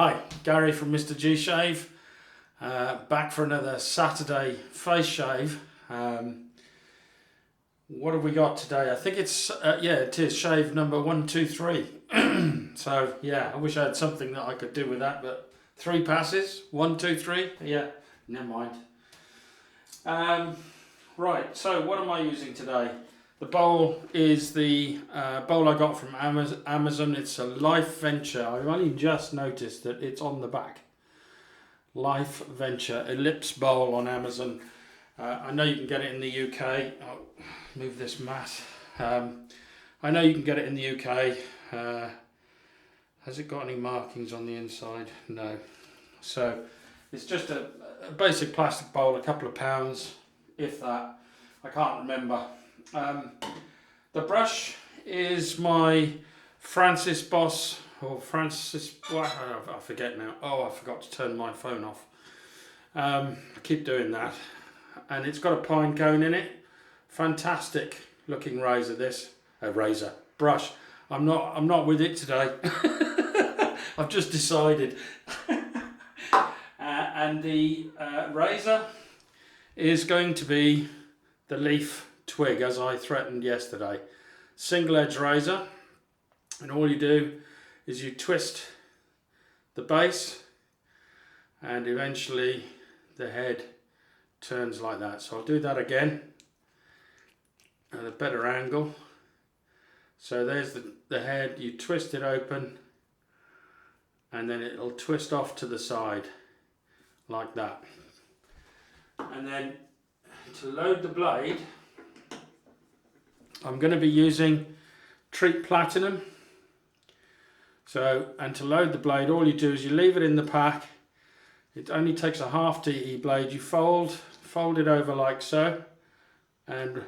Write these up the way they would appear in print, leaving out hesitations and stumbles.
Hi, Gary from Mr. G Shave, back for another Saturday face shave. What have we got today? I think it's, it is shave number 123. So yeah, I wish I had something that I could do with that, but 3 passes, 1, 2, 3, yeah, never mind. Right, so what am I using today? The bowl is the bowl I got from Amazon. It's a Lifeventure. I've only just noticed that it's on the back. Lifeventure Ellipse bowl on Amazon. I know you can get it in the UK. I'll move this mat. I know you can get it in the UK. Has it got any markings on the inside? No. So it's just a basic plastic bowl, a couple of pounds, if that. I can't remember. The brush is my Bosse, I forget now. Oh, I forgot to turn my phone off. I keep doing that. And it's got a pine cone in it. Fantastic looking razor, this. Brush. I'm not with it today. I've just decided. And the razor is going to be the Leaf Twig, as I threatened yesterday. Single edge razor, and all you do is you twist the base and eventually the head turns like that. So I'll do that again at a better angle. So there's the head, you twist it open and then it'll twist off to the side like that. And then to load the blade, I'm going to be using Treet Platinum. And to load the blade, all you do is you leave it in the pack. It only takes a half DE blade. You fold it over like so and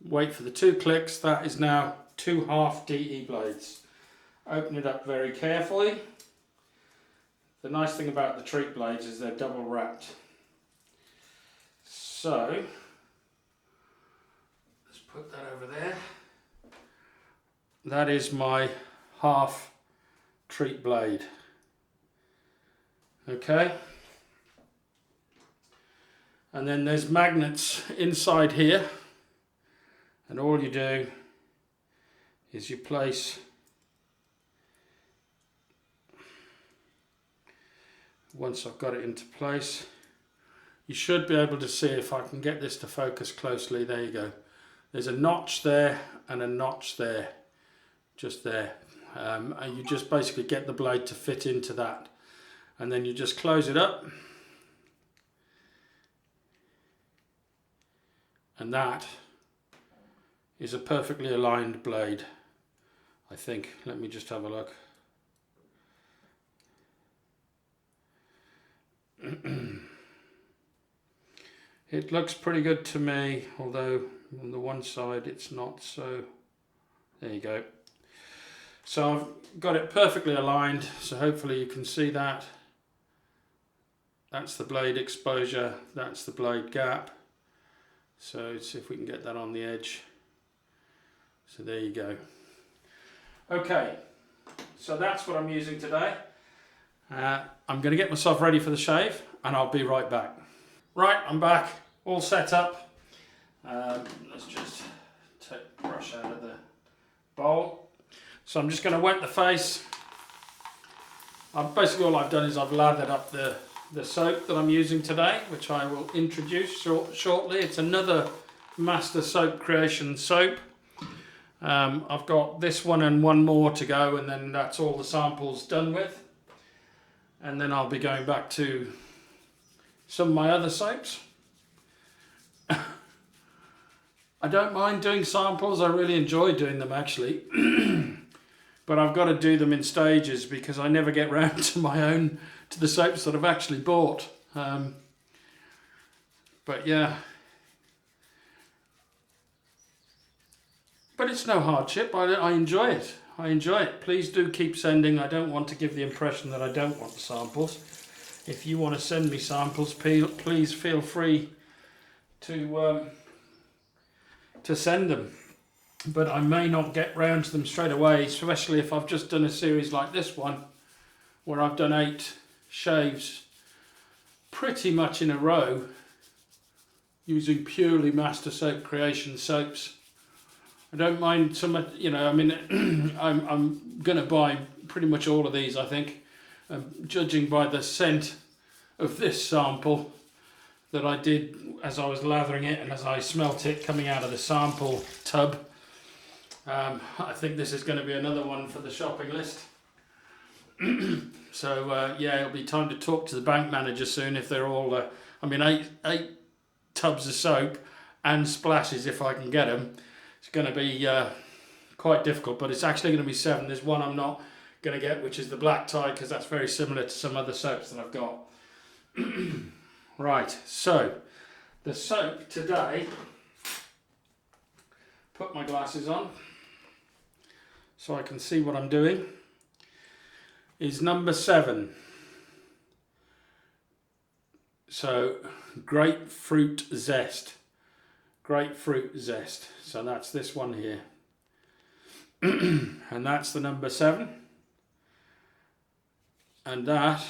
wait for the 2 clicks. That is now 2 half DE blades. Open it up very carefully. The nice thing about the Treet blades is they're double wrapped. So put that over there. That is my half Treet blade. Okay. And then there's magnets inside here. And all you do is you place once I've got it into place, you should be able to see, if I can get this to focus closely, there you go. There's a notch there and a notch there, just there. And you just basically get the blade to fit into that. And then you just close it up. And that is a perfectly aligned blade, I think. Let me just have a look. It looks pretty good to me, although on the one side it's not so. There you go. So I've got it perfectly aligned, so hopefully you can see that. That's the blade exposure, that's the blade gap. So let's see if we can get that on the edge. So there you go. Okay, so that's what I'm using today. I'm going to get myself ready for the shave and I'll be right back. Right, I'm back, all set up. Let's just take the brush out of the bowl. So I'm just going to wet the face. Basically all I've done is I've lathered up the soap that I'm using today, which I will introduce shortly. It's another Master Soap Creation soap. I've got this one and one more to go, and then that's all the samples done with. And then I'll be going back to some of my other soaps. I don't mind doing samples, I really enjoy doing them actually. But I've got to do them in stages because I never get round to the soaps that I've actually bought. But yeah. But it's no hardship, I enjoy it. I enjoy it. Please do keep sending. I don't want to give the impression that I don't want the samples. If you want to send me samples, please feel free to send them. But I may not get round to them straight away, especially if I've just done a series like this one. where I've done 8 shaves pretty much in a row using purely Master Soap Creation soaps. I don't mind some, you know, I mean, I'm going to buy pretty much all of these, I think, judging by the scent of this sample that I did as I was lathering it and as I smelt it coming out of the sample tub. I think this is going to be another one for the shopping list. So yeah, it'll be time to talk to the bank manager soon if they're all, I mean, eight tubs of soap and splashes if I can get them. It's going to be quite difficult, but it's actually going to be 7. There's one I'm not going to get, which is the black tie, because that's very similar to some other soaps that I've got. Right, so the soap today, put my glasses on so I can see what I'm doing, is number 7. So Grapefruit Zest. Grapefruit Zest. So that's this one here. And that's the number 7. And that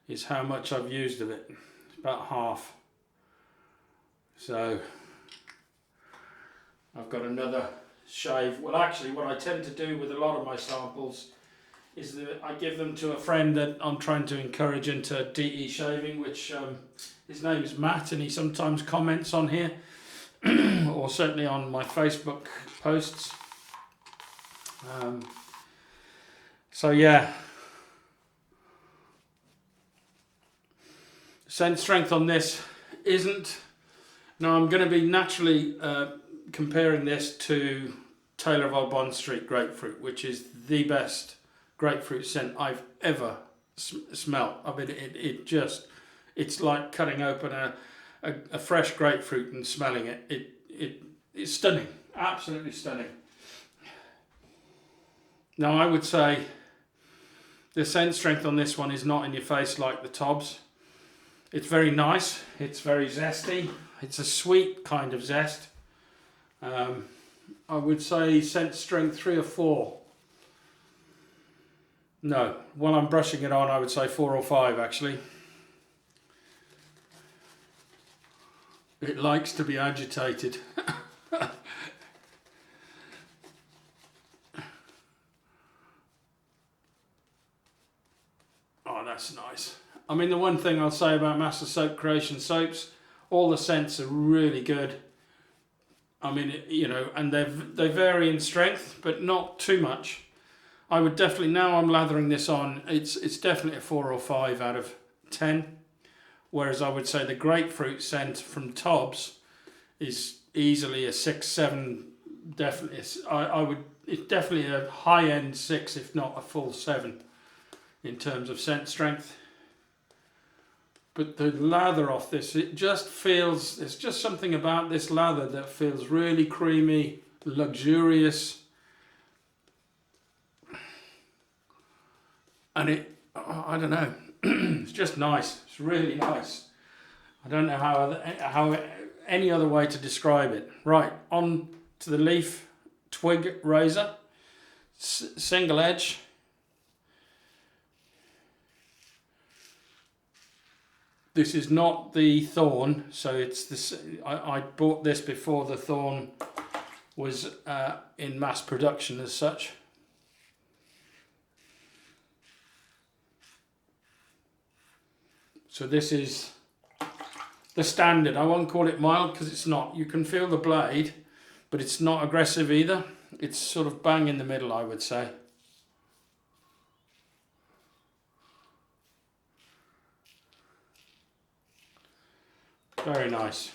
is how much I've used of it. About half. So I've got another shave. Well, actually what I tend to do with a lot of my samples is that I give them to a friend that I'm trying to encourage into DE shaving, which his name is Matt, and he sometimes comments on here or certainly on my Facebook posts. So yeah, scent strength on this isn't. Now I'm going to be naturally comparing this to Taylor of Old Bond Street Grapefruit, which is the best grapefruit scent I've ever smelt. I mean, it's like cutting open a fresh grapefruit and smelling it. It's stunning, absolutely stunning. Now I would say the scent strength on this one is not in your face like the Tobs. It's very nice, it's very zesty, it's a sweet kind of zest. I would say scent strength 3 or 4. No, while I'm brushing it on I would say 4 or 5 actually. It likes to be agitated. Oh, that's nice. I mean, the one thing I'll say about Master Soap Creation soaps, all the scents are really good. I mean, you know, and they vary in strength, but not too much. I would definitely, now I'm lathering this on, it's definitely a 4 or 5 out of 10. Whereas I would say the grapefruit scent from Tobs is easily a 6, 7. Definitely, it's definitely a high-end 6, if not a full 7, in terms of scent strength. But the lather off this, it just feels, there's just something about this lather that feels really creamy, luxurious. And I don't know, it's just nice. It's really nice. I don't know how any other way to describe it. Right, on to the Leaf Twig razor, single edge. This is not the Thorn, so it's this. I bought this before the Thorn was in mass production as such. So this is the standard. I won't call it mild because it's not. You can feel the blade, but it's not aggressive either. It's sort of bang in the middle, I would say. Very nice.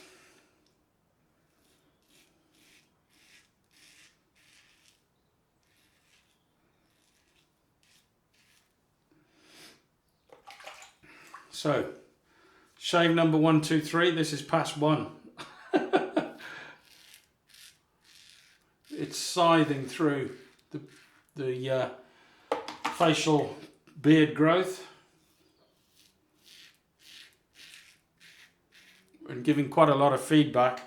So, shave number 1, 2, 3. This is past 1. It's scything through the facial beard growth and giving quite a lot of feedback.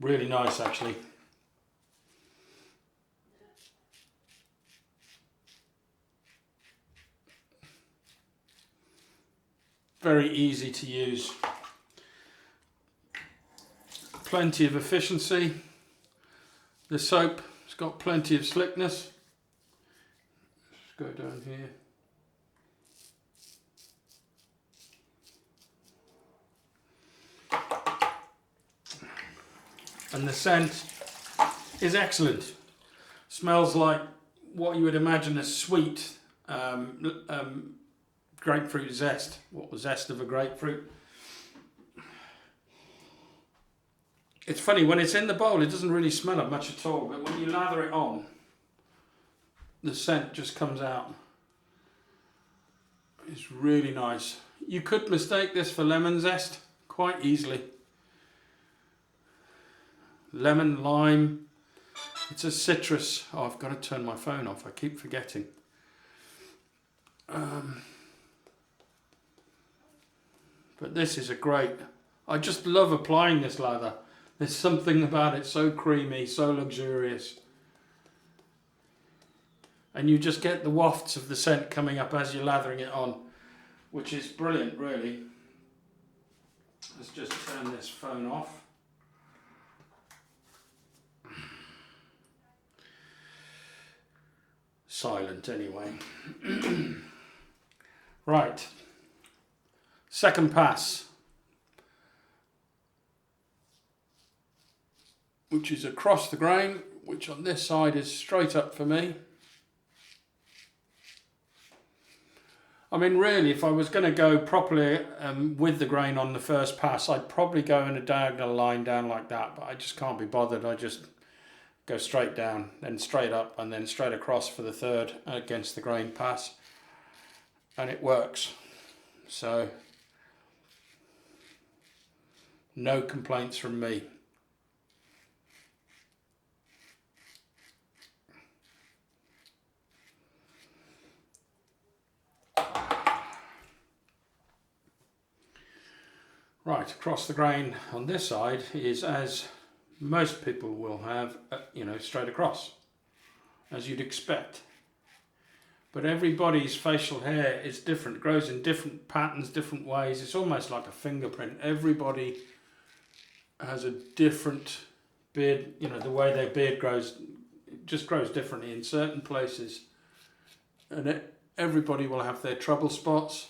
Really nice actually. Very easy to use. Plenty of efficiency. The soap has got plenty of slickness. Let's go down here. And the scent is excellent. Smells like what you would imagine a sweet grapefruit zest, or zest of a grapefruit. It's funny, when it's in the bowl it doesn't really smell of much at all, but when you lather it on, the scent just comes out. It's really nice. You could mistake this for lemon zest quite easily. Lemon, lime, it's a citrus. Oh, I've got to turn my phone off, I keep forgetting. But this is a great, I just love applying this lather. There's something about it so creamy, so luxurious. And you just get the wafts of the scent coming up as you're lathering it on, which is brilliant, really. Let's just turn this phone off. Silent anyway. Right. Second pass, which is across the grain, which on this side is straight up for me. I mean, really, if I was going to go properly with the grain on the first pass, I'd probably go in a diagonal line down like that, but I just can't be bothered. I just go straight down, then straight up, and then straight across for the third against the grain pass, and it works. So no complaints from me. Right, across the grain on this side is as most people will have, straight across, as you'd expect. But everybody's facial hair is different, grows in different patterns, different ways. It's almost like a fingerprint. Everybody has a different beard, the way their beard grows, it just grows differently in certain places. And everybody will have their trouble spots,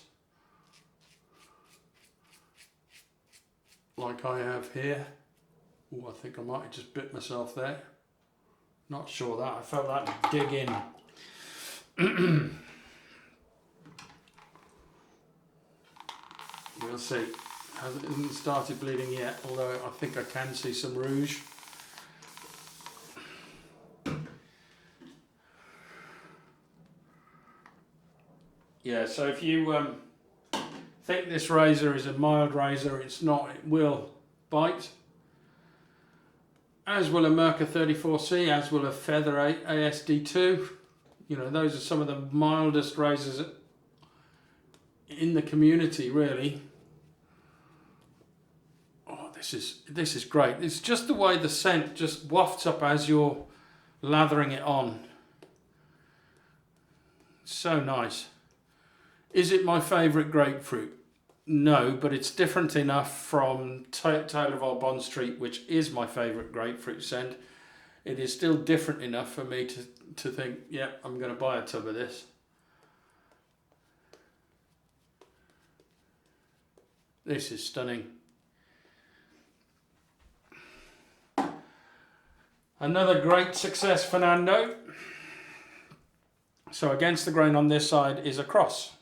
like I have here. Oh, I think I might have just bit myself there. Not sure that, I felt that dig in. We'll see. Hasn't started bleeding yet, although I think I can see some rouge. Yeah, so if you think this razor is a mild razor, it's not. It will bite, as will a Merca 34C, as will a Feather ASD2. Those are some of the mildest razors in the community, really. Oh, this is great. It's just the way the scent just wafts up as you're lathering it on. So nice. Is it my favourite grapefruit? No, but it's different enough from Taylor Bond Street, which is my favourite grapefruit scent. It is still different enough for me to think, yeah, I'm going to buy a tub of this. This is stunning. Another great success, Fernando. So against the grain on this side is a cross.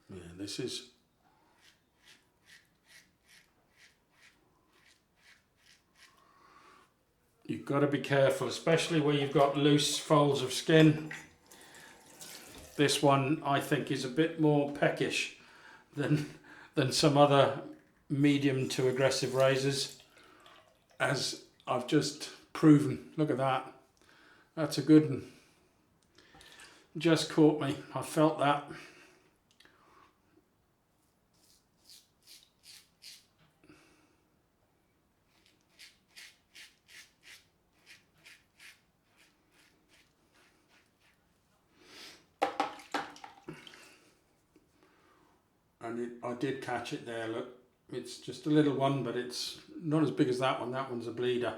Yeah, this is... You've got to be careful, especially where you've got loose folds of skin. This one, I think, is a bit more peckish than some other medium to aggressive razors, as I've just proven. Look at that. That's a good one. Just caught me. I felt that. And I did catch it there, look. It's just a little one, but it's not as big as that one. That one's a bleeder.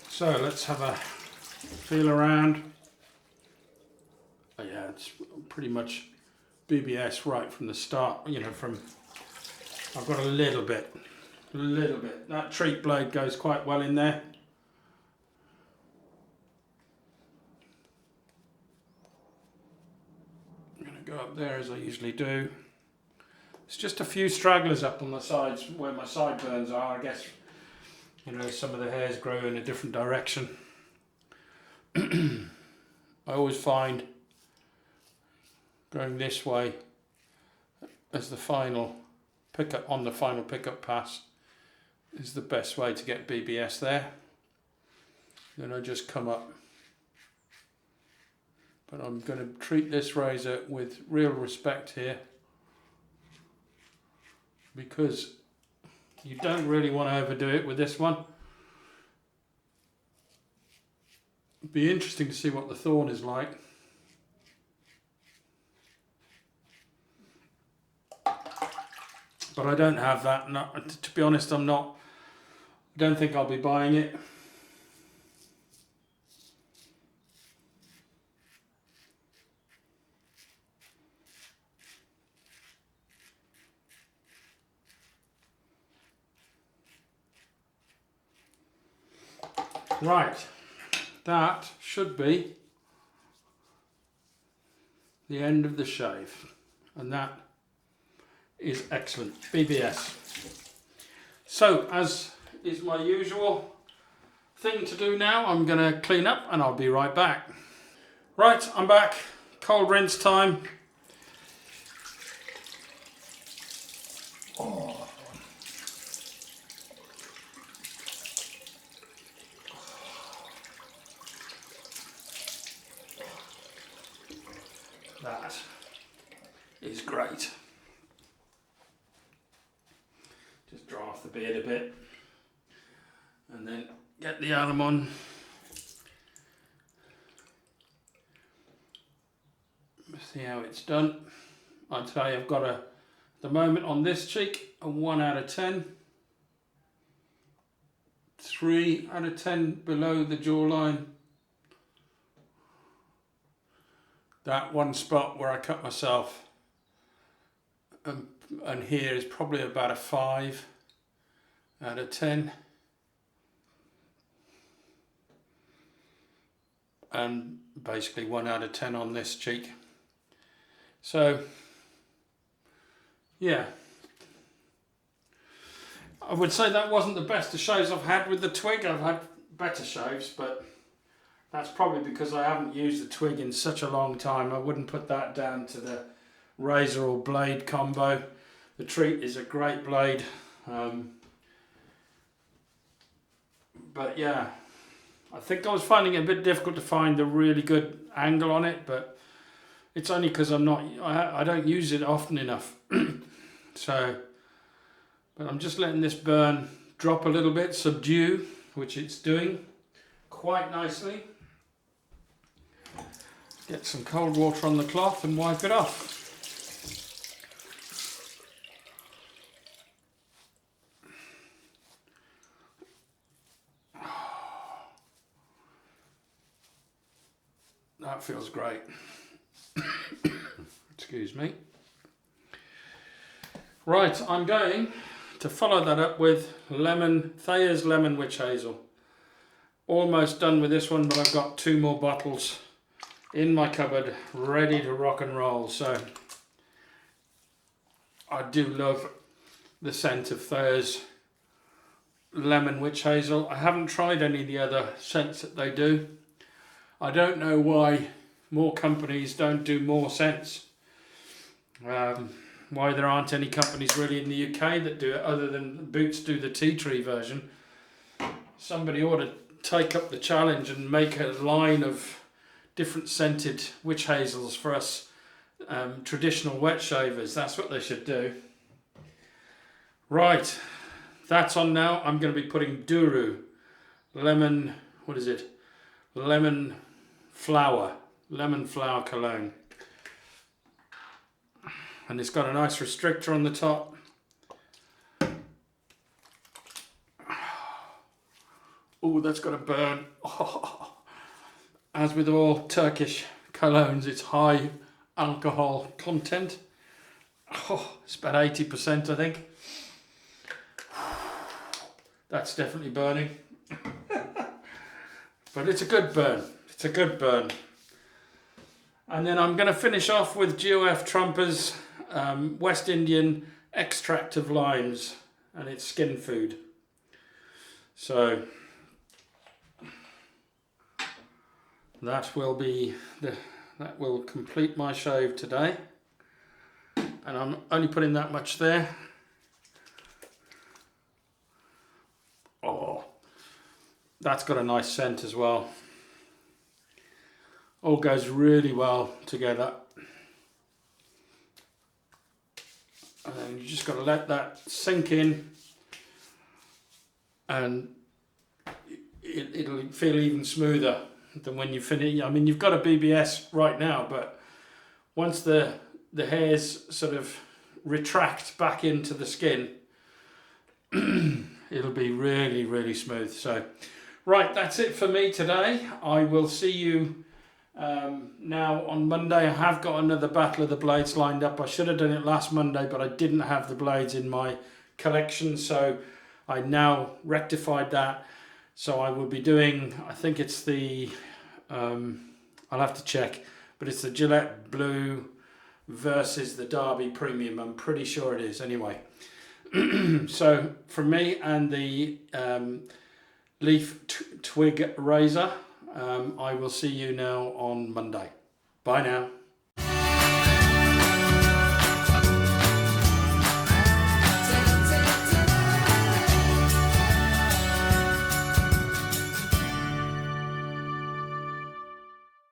So let's have a feel around. Oh yeah, it's pretty much BBS right from the start. You know, I've got a little bit. That Treet blade goes quite well in there. I'm going to go up there as I usually do. It's just a few stragglers up on the sides where my sideburns are, I guess. You know, some of the hairs grow in a different direction. I always find going this way as the final pickup, on the final pickup pass, is the best way to get BBS there. Then I just come up. But I'm going to treat this razor with real respect here, because you don't really want to overdo it with this one. It'd be interesting to see what the thorn is like. But I don't have that. No, to be honest, I don't think I'll be buying it. Right, that should be the end of the shave, and that is excellent. BBS. So, as is my usual thing to do now, I'm going to clean up and I'll be right back. Right, I'm back. Cold rinse time. Oh. That is great. Just dry off the beard a bit and then get the alum on. See how it's done. I'd say I've got at the moment on this cheek, a 1 out of 10. 3 out of 10 below the jawline. That one spot where I cut myself, and here is probably about a 5 out of 10. And basically 1 out of 10 on this cheek. So, yeah. I would say that wasn't the best of shaves I've had with the twig. I've had better shaves, but that's probably because I haven't used the twig in such a long time. I wouldn't put that down to the razor or blade combo. The Treet is a great blade. But yeah, I think I was finding it a bit difficult to find a really good angle on it, but it's only because I don't use it often enough. So, but I'm just letting this burn drop a little bit, subdue, which it's doing quite nicely. Get some cold water on the cloth and wipe it off. That feels great. Excuse me. Right, I'm going to follow that up with Thayers Lemon Witch Hazel. almost done with this one, but I've got 2 more bottles in my cupboard ready to rock and roll. So I do love the scent of Thayers lemon witch hazel. I haven't tried any of the other scents that they do. I don't know why more companies don't do more scents. Why there aren't any companies really in the UK that do it, other than Boots do the tea tree version. Somebody ought to take up the challenge and make a line of different scented witch hazels for us traditional wet shavers. That's what they should do. Right, that's on now. I'm going to be putting Duru lemon, what is it? Lemon flower cologne. And it's got a nice restrictor on the top. Oh, that's got a burn. Oh. As with all Turkish colognes, it's high alcohol content. Oh, it's about 80%, I think. That's definitely burning. But it's a good burn. It's a good burn. And then I'm going to finish off with GOF Trumpers West Indian extract of limes, and it's skin food. So that will complete my shave today. And I'm only putting that much there. Oh, that's got a nice scent as well. All goes really well together. And then you just got to let that sink in, and it'll feel even smoother than when you finish. I mean, you've got a BBS right now, but once the hairs sort of retract back into the skin, it'll be really, really smooth. So, right, that's it for me today. I will see you now on Monday. I have got another Battle of the Blades lined up. I should have done it last Monday, but I didn't have the blades in my collection, so I now rectified that. So I will be doing, I think it's the, I'll have to check, but it's the Gillette Blue versus the Derby Premium. I'm pretty sure it is anyway. So from me and the Leaf Twig razor, I will see you now on Monday. Bye now.